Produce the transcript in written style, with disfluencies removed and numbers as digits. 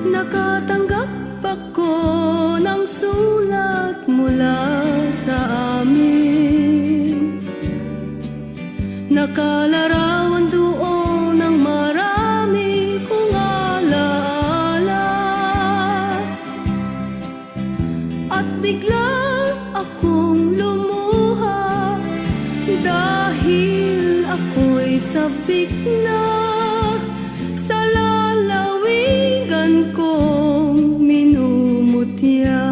Nakatanggap ako ng sulat mula sa amin. Nakalarawan doon ng marami kong alaala. At biglang akong lumuha dahil ako'y sabik na sa lalawigan kong minumutya.